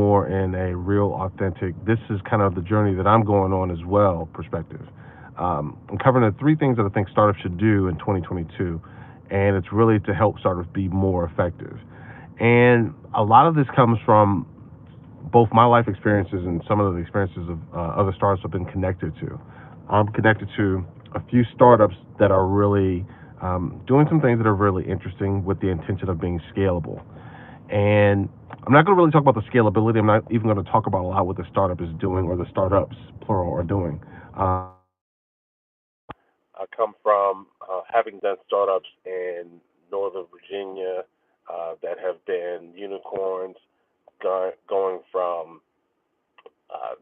more in a real, authentic, this is kind of the journey that I'm going on as well perspective. I'm covering the three things that I think startups should do in 2022, and it's really to help startups be more effective. And a lot of this comes from both my life experiences and some of the experiences of other startups I've been connected to. I'm connected to a few startups that are really doing some things that are really interesting with the intention of being scalable. And I'm not going to really talk about the scalability. I'm not even going to talk about a lot what the startup is doing or the startups, plural, are doing. I come from having done startups in Northern Virginia that have been unicorns, going from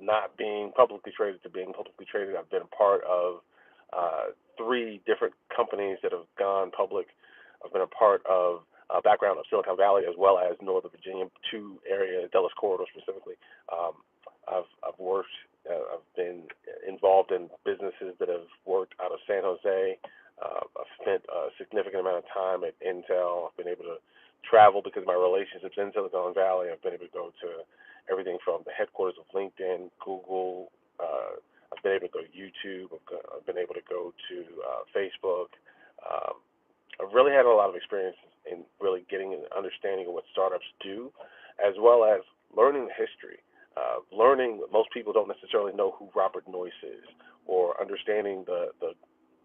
not being publicly traded to being publicly traded. I've been a part of three different companies that have gone public. I've been a part of background of Silicon Valley as well as Northern Virginia, two areas, Dulles Corridor specifically. Um, I've worked, I've been involved in businesses that have worked out of San Jose. I've spent a significant amount of time at Intel. I've been able to travel because of my relationships in Silicon Valley. I've been able to go to everything from the headquarters of LinkedIn, Google. I've been able to go to YouTube. I've been able to go to Facebook. Um, I've really had a lot of experience in really getting an understanding of what startups do, as well as learning the history. Learning that most people don't necessarily know who Robert Noyce is, or understanding the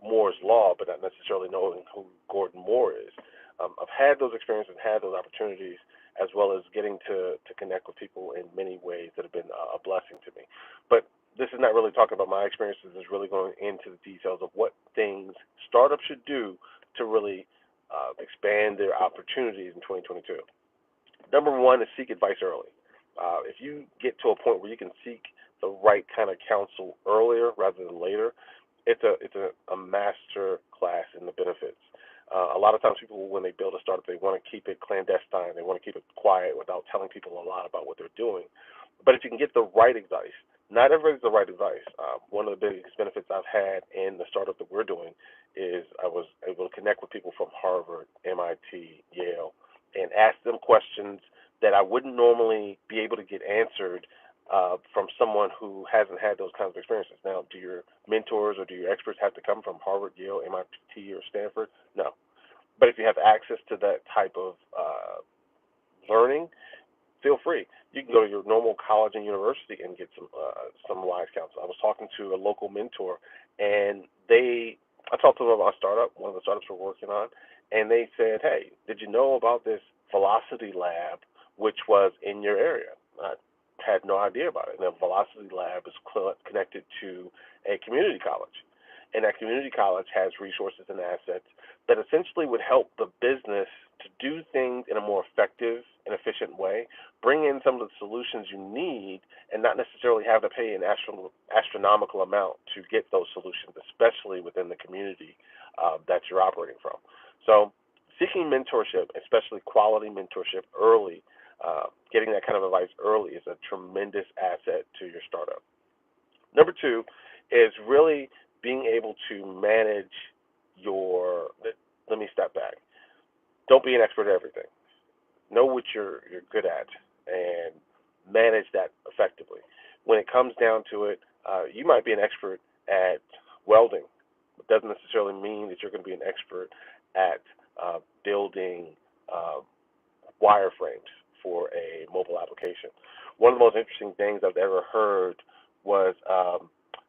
Moore's Law, but not necessarily knowing who Gordon Moore is. I've had those experiences, had those opportunities, as well as getting to connect with people in many ways that have been a blessing to me. But this is not really talking about my experiences. It's really going into the details of what things startups should do to really expand their opportunities in 2022. Number one is seek advice early. If you get to a point where you can seek the right kind of counsel earlier rather than later, it's a master class in the benefits. A lot of times, people when they build a startup, they want to keep it clandestine. They want to keep it quiet without telling people a lot about what they're doing. But if you can get the right advice, not everybody's the right advice. One of the biggest benefits I've had in the startup that we're doing is I was able to connect with people from Harvard, MIT, Yale, and ask them questions that I wouldn't normally be able to get answered from someone who hasn't had those kinds of experiences. Now, do your mentors or do your experts have to come from Harvard, Yale, MIT, or Stanford? No. But if you have access to that type of learning, feel free. You can go to your normal college and university and get some wise counsel. I was talking to a local mentor, and I talked to them about a startup, one of the startups we're working on, and they said, "Hey, did you know about this Velocity Lab, which was in your area?" I had no idea about it. And the Velocity Lab is connected to a community college, and that community college has resources and assets that essentially would help the business to do things in a more effective and efficient way, bring in some of the solutions you need, and not necessarily have to pay an astronomical amount to get those solutions, especially within the community that you're operating from. So, seeking mentorship, especially quality mentorship early, getting that kind of advice early is a tremendous asset to your startup. Number two is really being able to manage your. Let me step back. Don't be an expert at everything. Know what you're good at and manage that effectively. When it comes down to it, you might be an expert at welding. It doesn't necessarily mean that you're going to be an expert at building uh, wireframes for a mobile application. One of the most interesting things I've ever heard was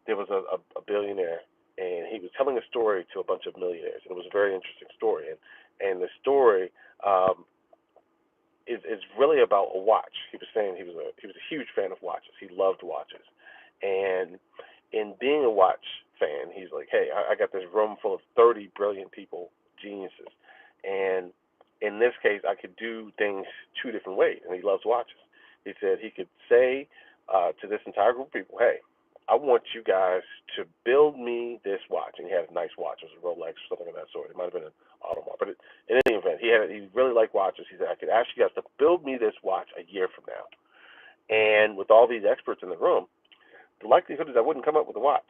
there was a billionaire, and he was telling a story to a bunch of millionaires, and it was a very interesting story. And the story is really about a watch. He was saying he was a huge fan of watches. He loved watches, and in being a watch fan, he's like, hey, I got this room full of 30 brilliant people, geniuses, and in this case, I could do things two different ways, and he loves watches. He said he could say to this entire group of people, hey, I want you guys to build me this watch. And he had a nice watch. It was a Rolex or something of that sort. It might have been an Audemars. But in any event, he really liked watches. He said, I could ask you guys to build me this watch a year from now. And with all these experts in the room, the likelihood is I wouldn't come up with a watch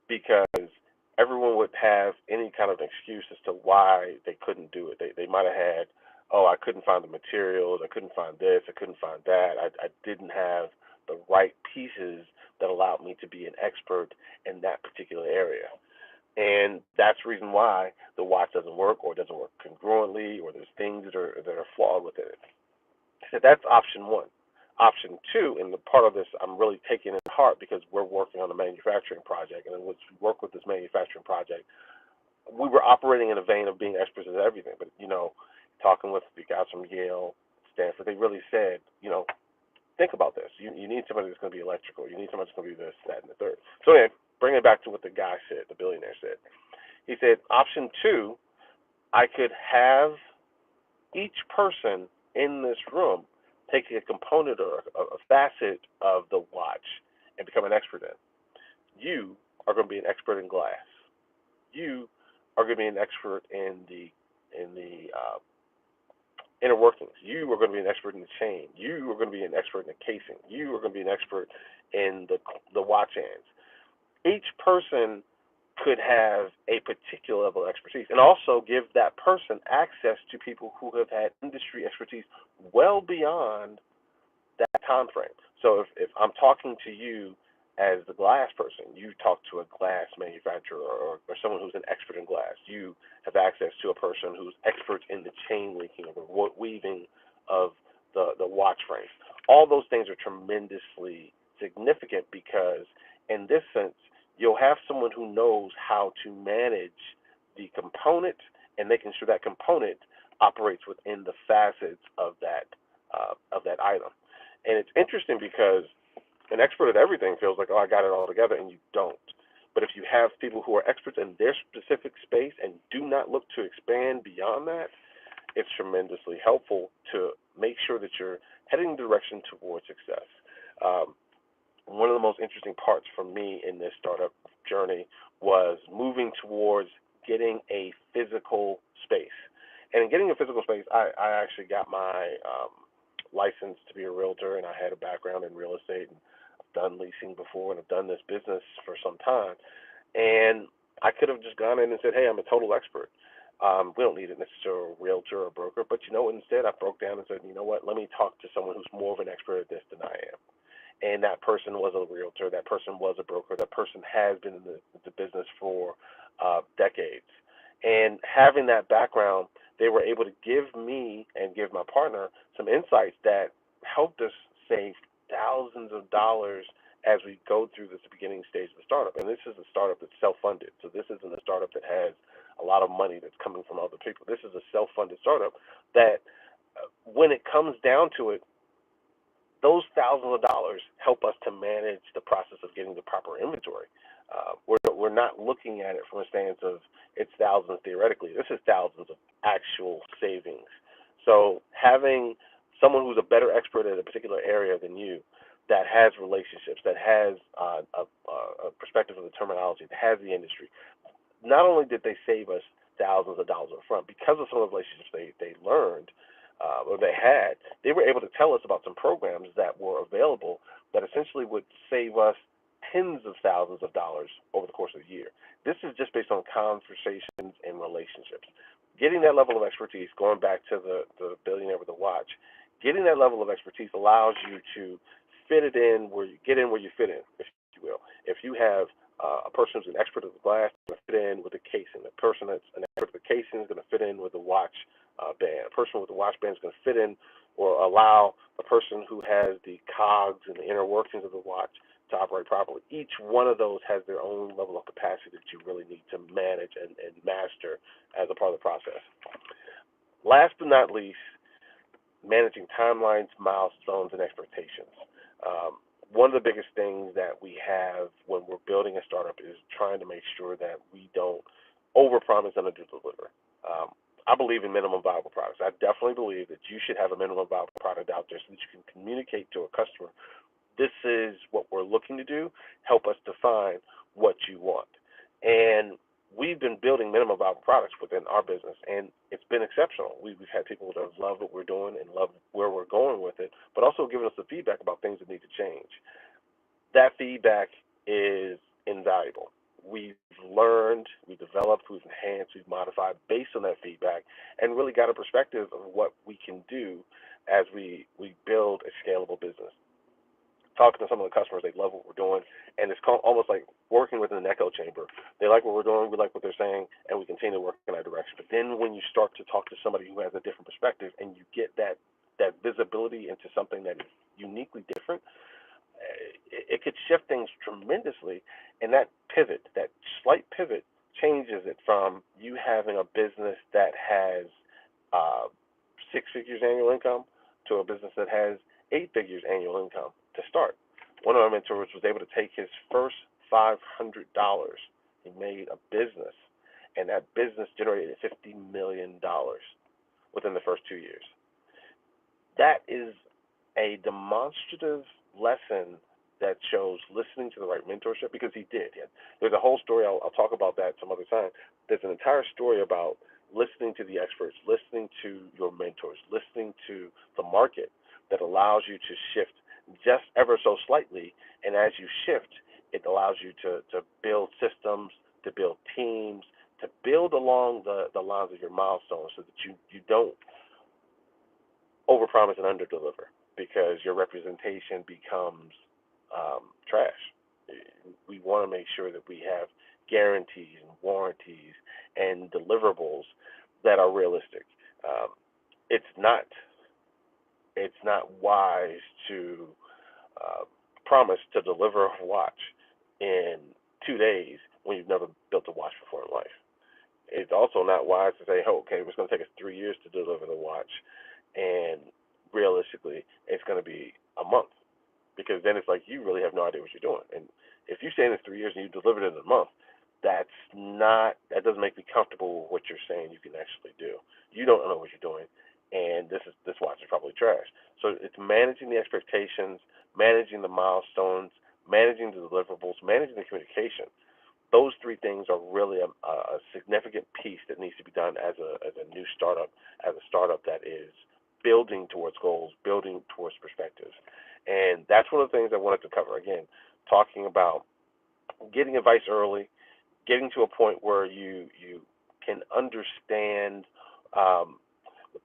because everyone would have any kind of excuse as to why they couldn't do it. They might have had oh, I couldn't find the materials, I couldn't find this, I couldn't find that. I didn't have the right pieces that allowed me to be an expert in that particular area. And that's the reason why the watch doesn't work or doesn't work congruently or there's things that are flawed within it. So that's option one. Option two, and the part of this I'm really taking it to heart because we're working on a manufacturing project, and once we work with this manufacturing project, we were operating in a vein of being experts at everything. But talking with the guys from Yale, Stanford, they really said, think about this. You need somebody that's going to be electrical. You need somebody that's going to be this, that, and the third. So anyway, bring it back to what the guy said, the billionaire said. He said, option two, I could have each person in this room take a component or a facet of the watch and become an expert in. You are going to be an expert in glass. You are going to be an expert in the inner workings. You are going to be an expert in the chain. You are going to be an expert in the casing. You are going to be an expert in the watch hands. Each person could have a particular level of expertise and also give that person access to people who have had industry expertise well beyond that time frame. So if I'm talking to you as the glass person, you talk to a glass manufacturer or someone who's an expert in glass. You have access to a person who's expert in the chain linking or the weaving of the watch frames. All those things are tremendously significant because in this sense, you'll have someone who knows how to manage the component and making sure that component operates within the facets of that item. And it's interesting because an expert at everything feels like, oh, I got it all together, and you don't. But if you have people who are experts in their specific space and do not look to expand beyond that, it's tremendously helpful to make sure that you're heading in the direction towards success. One of the most interesting parts for me in this startup journey was moving towards getting a physical space. And in getting a physical space, I actually got my license to be a realtor, and I had a background in real estate, and I've done leasing before, and I've done this business for some time. And I could have just gone in and said, hey, I'm a total expert. We don't need a necessarily realtor or broker, but instead I broke down and said, you know what, let me talk to someone who's more of an expert at this than I am. And that person was a realtor, that person was a broker, that person has been in the business for decades. And having that background, they were able to give me and give my partner some insights that helped us save thousands of dollars as we go through this beginning stage of the startup. And this is a startup that's self-funded. So this isn't a startup that has a lot of money that's coming from other people. This is a self-funded startup that when it comes down to it, those thousands of dollars help us to manage the process of getting the proper inventory. We're not looking at it from a stance of it's thousands theoretically. This is thousands of actual savings. So having someone who's a better expert in a particular area than you, that has relationships, that has a perspective of the terminology, that has the industry, not only did they save us thousands of dollars up front because of some of the relationships they learned, or they were able to tell us about some programs that were available that essentially would save us tens of thousands of dollars over the course of the year. This is just based on conversations and relationships. Getting that level of expertise, going back to the billionaire with the watch, getting that level of expertise allows you to fit it in where you get in where you fit in, if you will. If you have a person who's an expert at the glass, going to fit in with the casing. A person that's an expert at the casing is going to fit in with the watch band. A person with the watch band is going to fit in or allow a person who has the cogs and the inner workings of the watch to operate properly. Each one of those has their own level of capacity that you really need to manage and master as a part of the process. Last but not least, managing timelines, milestones, and expectations. One of the biggest things that we have when we're building a startup is trying to make sure that we don't overpromise and underdeliver. I believe in minimum viable products. I definitely believe that you should have a minimum viable product out there so that you can communicate to a customer, this is what we're looking to do, help us define what you want. And we've been building minimum viable products within our business, and it's been exceptional. We've had people that love what we're doing and love where we're going with it, but also giving us the feedback about things that need to change. That feedback is invaluable. we've learned, we've developed, we've enhanced, we've modified based on that feedback, and really got a perspective of what we can do as we build a scalable business. Talking to some of the customers, they love what we're doing, and it's almost like working within an echo chamber. They like what we're doing, we like what they're saying, and we continue to work in that direction. But then when you start to talk to somebody who has a different perspective, and you get that visibility into something that is uniquely different, it could shift things tremendously. And that pivot, that slight pivot, changes it from you having a business that has uh, 6 figures annual income to a business that has 8 figures annual income to start. One of our mentors was able to take his first $500. He made a business, and that business generated $50 million within the first 2 years. That is a demonstrative lesson that shows listening to the right mentorship, because he did. There's a whole story. I'll talk about that some other time. There's an entire story about listening to the experts, listening to your mentors, listening to the market that allows you to shift just ever so slightly. And as you shift, it allows you to build systems, to build teams, to build along the lines of your milestones, so that you don't overpromise and underdeliver, because your representation becomes trash. We want to make sure that we have guarantees and warranties and deliverables that are realistic. Um, it's not wise to uh, promise to deliver a watch in 2 days when you've never built a watch before in life. It's also not wise to say, oh, okay, it's going to take us 3 years to deliver the watch, and realistically, it's going to be a month, because then it's like you really have no idea what you're doing. And if you say it's 3 years and you delivered it in a month, that doesn't make me comfortable with what you're saying you can actually do. You don't know what you're doing, and this watch is probably trash. So it's managing the expectations, managing the milestones, managing the deliverables, managing the communication. Those three things are really a significant piece that needs to be done as a new startup, as a startup that is building towards goals, building towards perspectives. And that's one of the things I wanted to cover. Again, talking about getting advice early, getting to a point where you can understand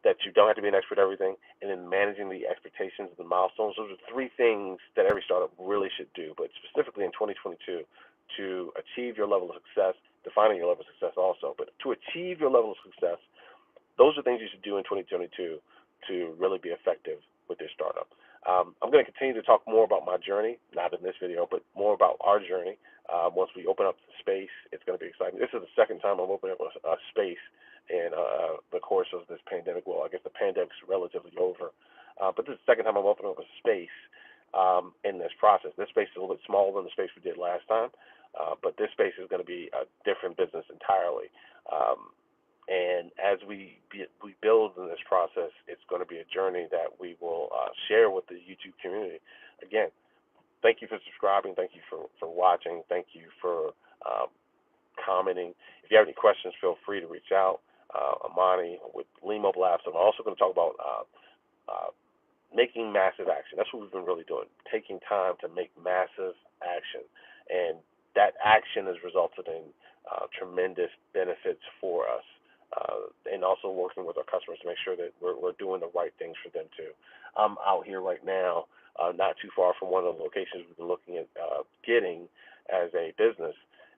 that you don't have to be an expert at everything, and then managing the expectations and the milestones. Those are three things that every startup really should do, but specifically in 2022, to achieve your level of success, defining your level of success also, but to achieve your level of success, those are things you should do in 2022 to really be effective with your startup. I'm going to continue to talk more about my journey, not in this video, but more about our journey. Once we open up the space, it's going to be exciting. This is the second time I'm opening up a space in the course of this pandemic. Well, I guess the pandemic's relatively over, but this is the second time I'm opening up a space in this process. This space is a little bit smaller than the space we did last time, but this space is going to be a different business entirely. And as we build in this process, it's going to be a journey that we will share with the YouTube community. Again, thank you for subscribing. Thank you for watching. Thank you for commenting. If you have any questions, feel free to reach out. Amani with Lean Mobile Apps. I'm also going to talk about making massive action. That's what we've been really doing, taking time to make massive action. And that action has resulted in tremendous benefits for us. And also working with our customers to make sure that we're doing the right things for them too. I'm out here right now, not too far from one of the locations we've been looking at getting as a business,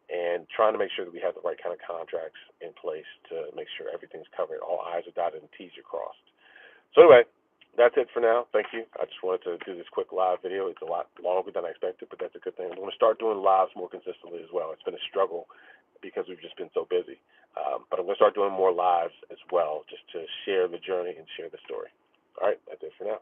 and trying to make sure that we have the right kind of contracts in place to make sure everything's covered, all I's are dotted and T's are crossed. So anyway, that's it for now. Thank you. I just wanted to do this quick live video. It's a lot longer than I expected, but that's a good thing. I'm going to start doing lives more consistently as well. It's been a struggle because we've just been so busy. But I'm going to start doing more lives as well, just to share the journey and share the story. All right, that's it for now.